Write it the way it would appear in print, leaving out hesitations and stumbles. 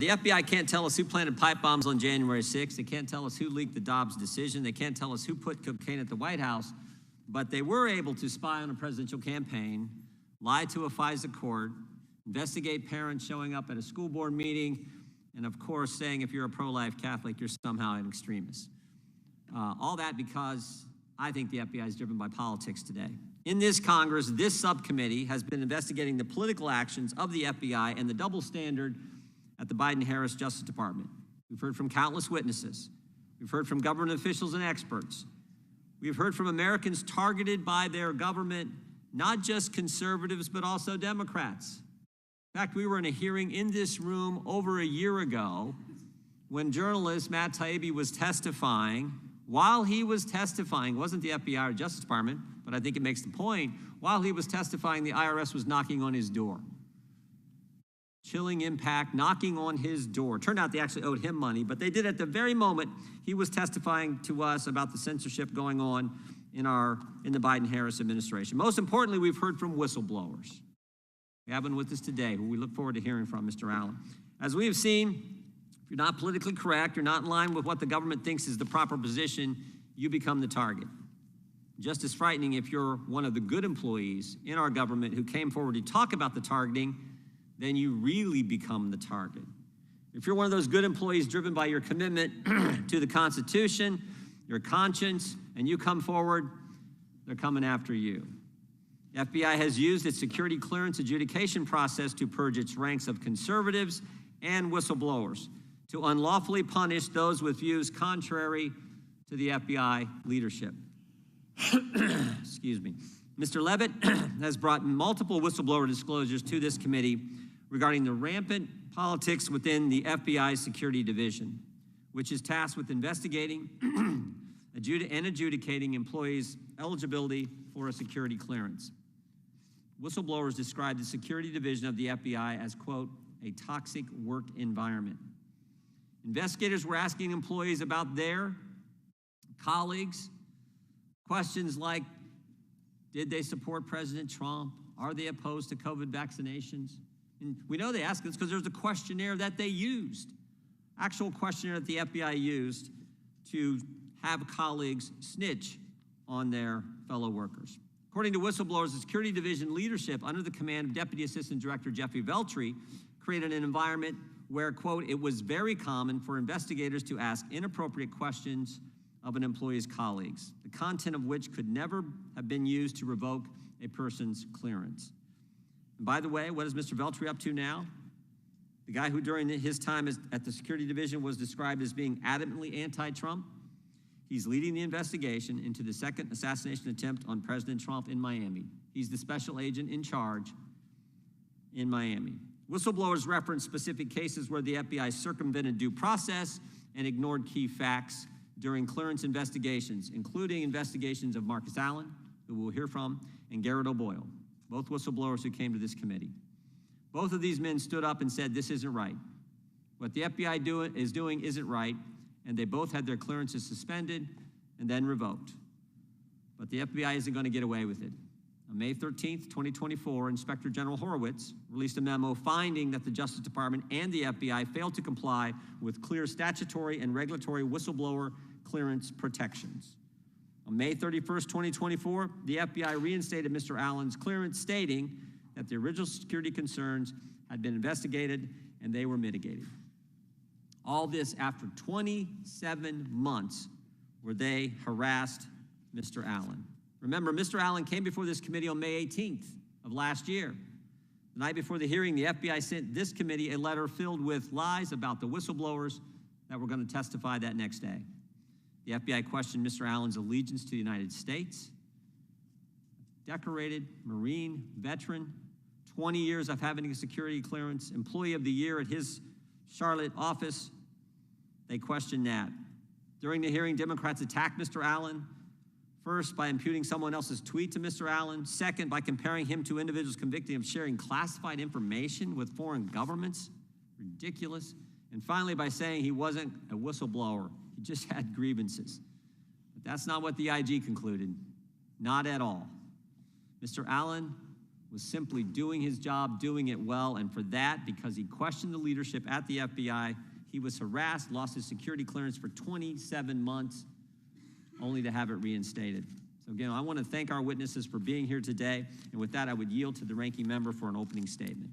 The FBI can't tell us who planted pipe bombs on January 6th. They can't tell us who leaked the Dobbs decision. They can't tell us who put cocaine at the White House. But they were able to spy on a presidential campaign, lie to a FISA court, investigate parents showing up at a school board meeting, and of course saying if you're a pro-life Catholic, you're somehow an extremist. All that because I think the FBI is driven by politics today. In this Congress, this subcommittee has been investigating the political actions of the FBI and the double standard at the Biden-Harris Justice Department. We've heard from countless witnesses. We've heard from government officials and experts. We've heard from Americans targeted by their government, not just conservatives, but also Democrats. In fact, we were in a hearing in this room over a year ago when journalist Matt Taibbi was testifying. While he was testifying, it wasn't the FBI or Justice Department, but I think it makes the point, while he was testifying, the IRS was knocking on his door. Chilling impact, knocking on his door. Turned out they actually owed him money, but they did at the very moment he was testifying to us about the censorship going on in the Biden-Harris administration. Most importantly, we've heard from whistleblowers. We have one with us today, who we look forward to hearing from, Mr. Allen. As we have seen, if you're not politically correct, you're not in line with what the government thinks is the proper position, you become the target. Just as frightening if you're one of the good employees in our government who came forward to talk about the targeting, then you really become the target. If you're one of those good employees driven by your commitment to the Constitution, your conscience, and you come forward, they're coming after you. The FBI has used its security clearance adjudication process to purge its ranks of conservatives and whistleblowers, to unlawfully punish those with views contrary to the FBI leadership. Excuse me. Mr. Levitt has brought multiple whistleblower disclosures to this committee regarding the rampant politics within the FBI Security Division, which is tasked with investigating and adjudicating employees' eligibility for a security clearance. Whistleblowers described the Security Division of the FBI as, quote, a toxic work environment. Investigators were asking employees about their colleagues questions like, did they support President Trump? Are they opposed to COVID vaccinations? And we know they asked this because there's a questionnaire that they used, actual questionnaire that the FBI used to have colleagues snitch on their fellow workers. According to whistleblowers, the Security Division leadership under the command of Deputy Assistant Director Jeffrey Veltri created an environment where, quote, it was very common for investigators to ask inappropriate questions of an employee's colleagues, the content of which could never have been used to revoke a person's clearance. And by the way, what is Mr. Veltri up to now? The guy who during his time at the Security Division was described as being adamantly anti-Trump, he's leading the investigation into the second assassination attempt on President Trump in Miami. He's the special agent in charge in Miami. Whistleblowers reference specific cases where the FBI circumvented due process and ignored key facts during clearance investigations, including investigations of Marcus Allen, who we'll hear from, and Garrett O'Boyle, both whistleblowers who came to this committee. Both of these men stood up and said, this isn't right. What the FBI is doing isn't right, and they both had their clearances suspended and then revoked. But the FBI isn't going to get away with it. On May 13th, 2024, Inspector General Horowitz released a memo finding that the Justice Department and the FBI failed to comply with clear statutory and regulatory whistleblower clearance protections. On May 31st, 2024, the FBI reinstated Mr. Allen's clearance, stating that the original security concerns had been investigated and they were mitigated. All this after 27 months where they harassed Mr. Allen. Remember, Mr. Allen came before this committee on May 18th of last year. The night before the hearing, the FBI sent this committee a letter filled with lies about the whistleblowers that were going to testify that next day. The FBI questioned Mr. Allen's allegiance to the United States. Decorated Marine veteran, 20 years of having a security clearance, employee of the year at his Charlotte office. They questioned that. During the hearing, Democrats attacked Mr. Allen, first by imputing someone else's tweet to Mr. Allen, second by comparing him to individuals convicted of sharing classified information with foreign governments, ridiculous, and finally by saying he wasn't a whistleblower, he just had grievances. But that's not what the IG concluded, not at all. Mr. Allen was simply doing his job, doing it well, and for that, because he questioned the leadership at the FBI, he was harassed, lost his security clearance for 27 months, only to have it reinstated. So again, I want to thank our witnesses for being here today, and with that, I would yield to the ranking member for an opening statement.